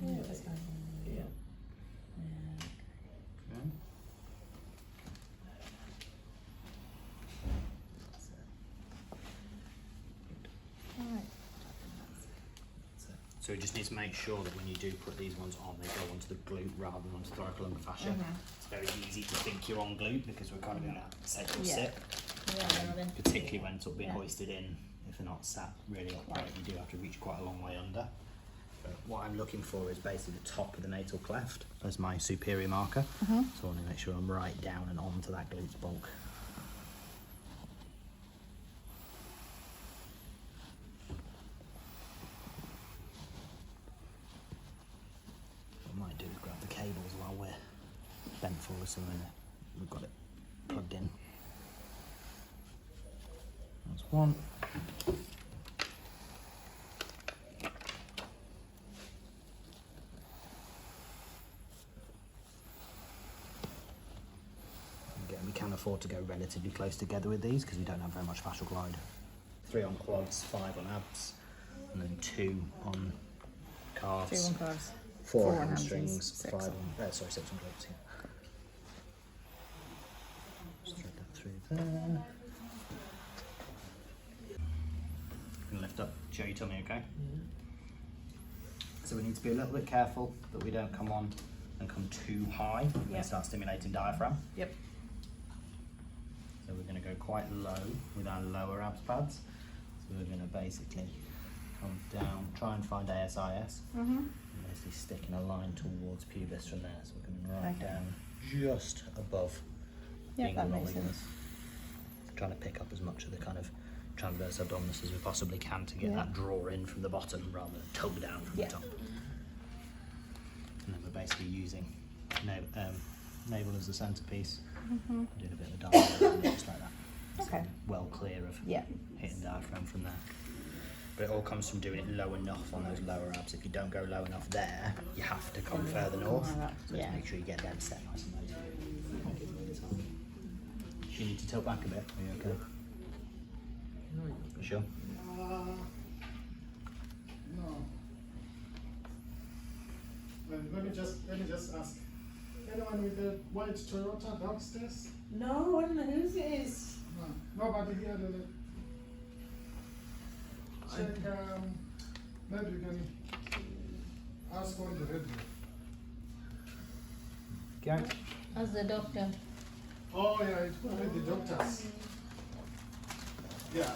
Yeah. Yeah. Okay. So we just need to make sure that when you do put these ones on, they go onto the glute rather than onto thoracolumbar fascia. It's very easy to think you're on glute because we're kind of in that sacral sit, particularly when sort of being hoisted in. If they're not sat really upright, you do have to reach quite a long way under. But what I'm looking for is basically the top of the natal cleft as my superior marker. So I want to make sure I'm right down and onto that glutes bulk. What I might do is grab the cables while we're bent forward so we've got it plugged in. That's one. Again, we can afford to go relatively close together with these because we don't have very much fascial glide. 3 on quads, 5 on abs, and then 2 on calves. 2 on calves. 4 on on hamstrings, 6 5 on, 6 on glutes, yeah. Just thread that through there. And lift up, show your tummy, okay? So we need to be a little bit careful that we don't come on and come too high and start stimulating diaphragm. Yep. So we're going to go quite low with our lower abs pads. So we're going to basically come down, try and find ASIS. And basically sticking a line towards pubis from there. So we're going right down just above the That inguinal makes ligaments. Trying to pick up as much of the kind of transverse abdominis as we possibly can to get that draw in from the bottom rather than tug down from the top. And then we're basically using navel as the centrepiece. Doing a bit of a dive around it just like that. So well clear of hitting diaphragm from there. But it all comes from doing it low enough on those lower abs. If you don't go low enough there, you have to come further north. So just make sure you get them set nice and low. You need to tilt back a bit. Are you okay? You sure? No. Let me just ask. Anyone with the white Toyota downstairs? No, I don't know whose it is. No. Nobody here. Check. Maybe you can ask on the radio. Okay. As the doctor. Oh yeah, it could be the doctors. Yeah,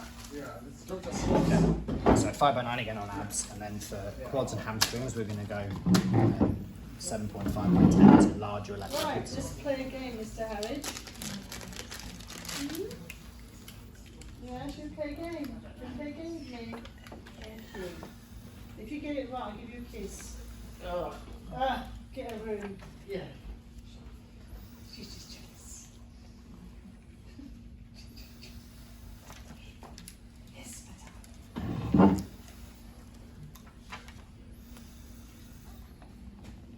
it's doctors. Okay. So 5 by 9 again on abs, and then for quads and hamstrings, we're going to go 7.5 by 10 to larger electric. Right, let's play a game, Mr. Harry. Yeah, should we play a game? Should we play a game with me? Thank you. If you get it right, I'll give you a kiss. Oh. Get a room. Yeah. She's just jealous. Yes, madam.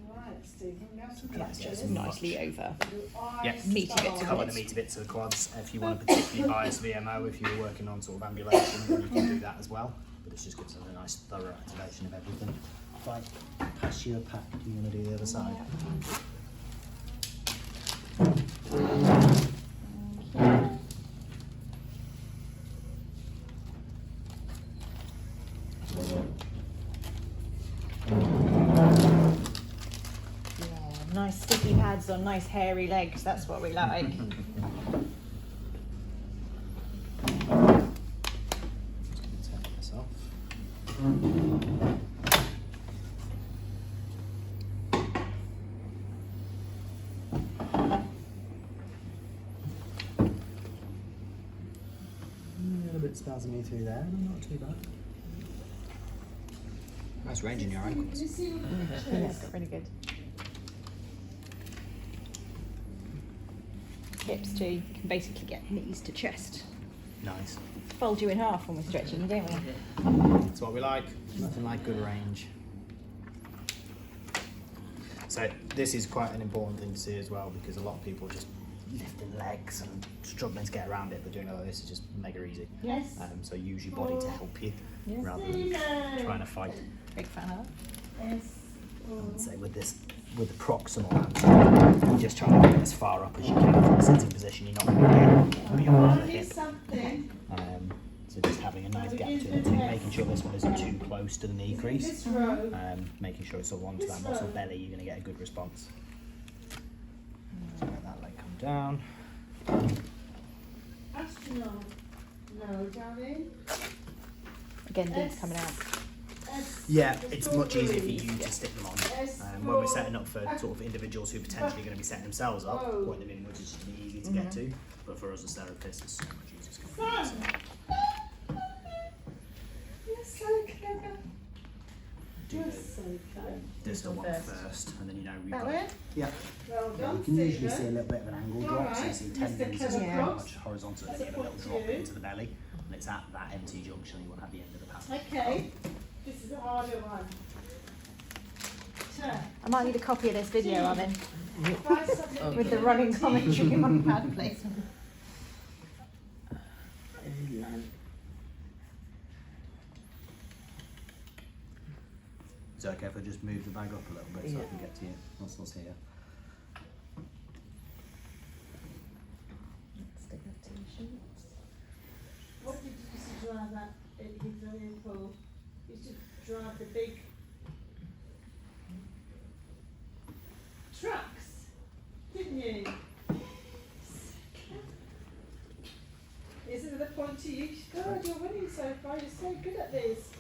Right, Stephen, we have some That's just practice. nicely over. Yes. Meaty bits of Cover it. the meaty bits of the quads. If you want to particularly bias VMO, if you're working on sort of ambulation, then you can do that as well. But it just gives us a nice thorough activation of everything. If I pass you a pack, do you want to do the other side? Nice sticky pads on nice hairy legs, that's what we like. Just going to take this off. A little bit spasmy through there, but not too bad. Nice range in your ankles. Can you see what the Yeah, chest? really good. Hips too, you can basically get knees to chest. Nice. Fold you in half when we're stretching, don't we? That's what we like. Nothing like good range. So this is quite an important thing to see as well, because a lot of people just lifting legs and struggling to get around it, but doing it like this is just mega easy. Yes. So use your body to help you Yes. rather than trying to fight. Big fan of that. Yes. And say with this, with the proximal hamstring, you just try to get as far up as you can from the sitting position. You're not going to get beyond the hip. Something. So just having a nice gap between the two, making sure this one isn't too close to the knee crease. This row. Making sure it's all onto that muscle belly, you're going to get a good response. So let that leg come down. Astronaut. No, darling. Again, these coming out. Yeah, it's much easier for you to stick them on. When we're setting up for sort of individuals who potentially going to be setting themselves up, putting them inwards is just easy to get to. But for us as therapists, it's so much easier to come in. You're so clever. Do You're the so clever. distal one first, and then you know we've That got. way? Yeah. Well done, You can usually Stephen. see a little bit of an angle drop, so you see Alright, tendons Mr. as Clever very Cross. much horizontal, and That's you get a a little foot drop to you. into the belly, and it's at that empty junction you want to have the end of the pattern. Okay, this is a harder one. Turn. I might need a copy of this video, I'm in, Try something with the running commentary on pad placement. Is it okay if I just move the bag up a little bit so I can get to you? Muscles here. Stick that to your sheets. What did you used to drive at Heathrow Airport? You used to drive the big trucks, didn't you? Isn't it the point to you? God, you're winning so far. You're so good at this.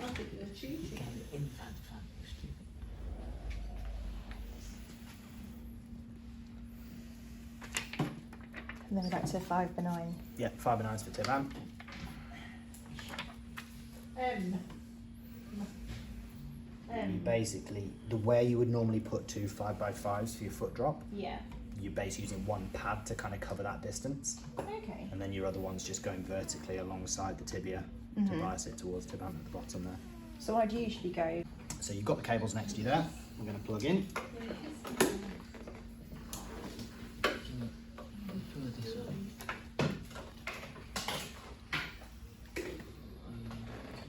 I think you're cheating. And then we're back to 5 benign. Yeah, 5 and 9s for Tivan. You basically, the way you would normally put two 5x5s for your foot drop, Yeah. you're basically using one pad to kind of cover that distance, Okay. and then your other one's just going vertically alongside the tibia to bias it towards Tivan at the bottom there. So I'd usually go. So you've got the cables next to you there. We're going to plug in.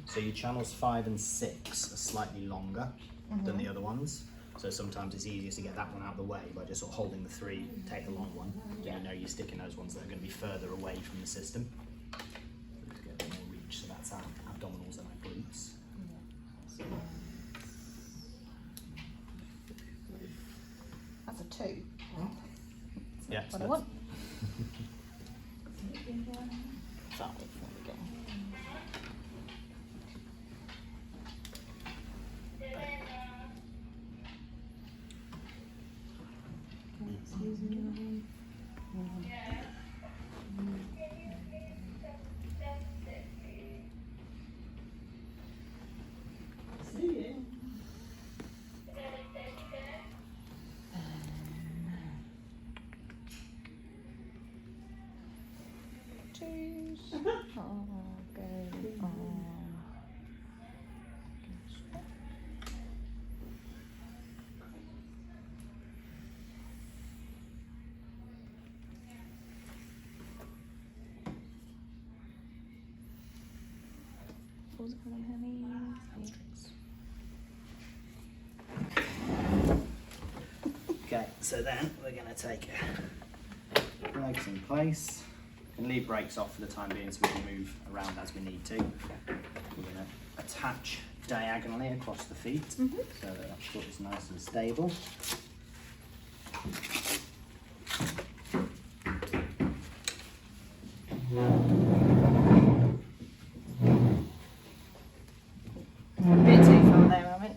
So your channels 5 and 6 are slightly longer than the other ones. So sometimes it's easier to get that one out of the way by just sort of holding the 3, take the long one. Then you know you're sticking those ones that are going to be further away from the system. To get a bit more reach. So that's our abdominals and our glutes. That's a 2. Yeah. What I want. 5. There we go. See you. Twos. Go on. Pulls up on her knees. Okay, so then we're going to take legs in place. We can leave brakes off for the time being so we can move around as we need to. We're going to attach diagonally across the feet so that that foot is nice and stable. A bit too far there, I went.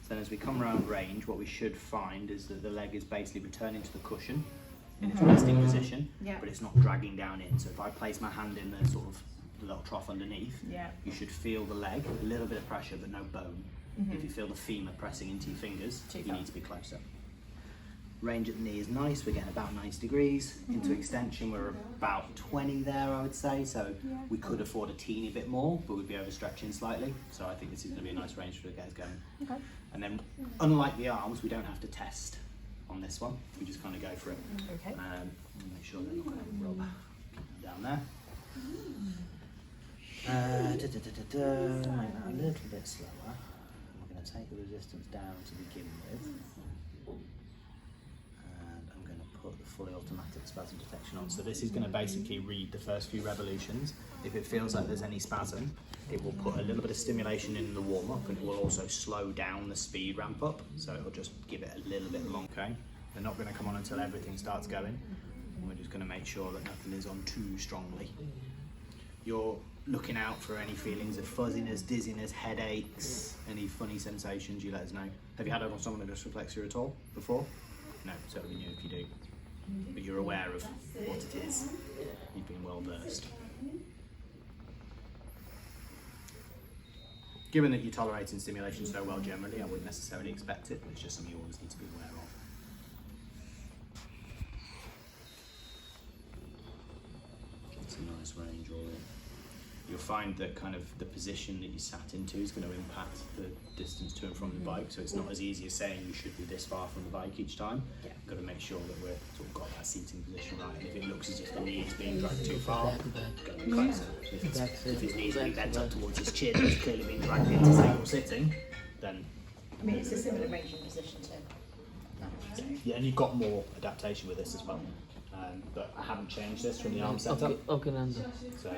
So as we come around range, what we should find is that the leg is basically returning to the cushion in its resting position, Yeah. but it's not dragging down in. So if I place my hand in the sort of the little trough underneath, Yeah. you should feel the leg, a little bit of pressure but no bone. If you feel the femur pressing into your fingers, Too you far. need to be closer. Range at the knee is nice, we're getting about 90 degrees. Into extension we're about 20 there, I would say, so we could afford a teeny bit more, but we'd be overstretching slightly, so I think this is going to be a nice range for the guys going. Okay. And then, unlike the arms, we don't have to test on this one. We just kind of go for it. Okay. Make sure they're not going to rub down there. Make that a little bit slower. We're going to take the resistance down to begin with. And I'm going to put the fully automatic spasm detection on. So this is going to basically read the first few revolutions. If it feels like there's any spasm, it will put a little bit of stimulation in the warm-up, and it will also slow down the speed ramp up. So it'll just give it a little bit long. Okay, they're not going to come on until everything starts going. We're just going to make sure that nothing is on too strongly. You're looking out for any feelings of fuzziness, dizziness, headaches, any funny sensations, you let us know. Have you had it on someone with dysreflexia at all before? No, so it'll be new if you do. But you're aware of what it is. You've been well versed. Given that you're tolerating stimulation so well generally, I wouldn't necessarily expect it, but it's just something you always need to be aware of. It's a nice range all in. You'll find that kind of the position that you sat into is going to impact the distance to and from the bike, so it's not as easy as saying you should be this far from the bike each time. Yeah. You've got to make sure that we're sort of got that seating position right, and if it looks as if the knee is being dragged too far, go closer. If his knees are bent up towards his chin, and it's clearly being dragged into stable sitting, then... I mean, it's a similar ranging position to. Yeah, and you've got more adaptation with this as well. But I haven't changed this from the arm setup. Okay, Nando. So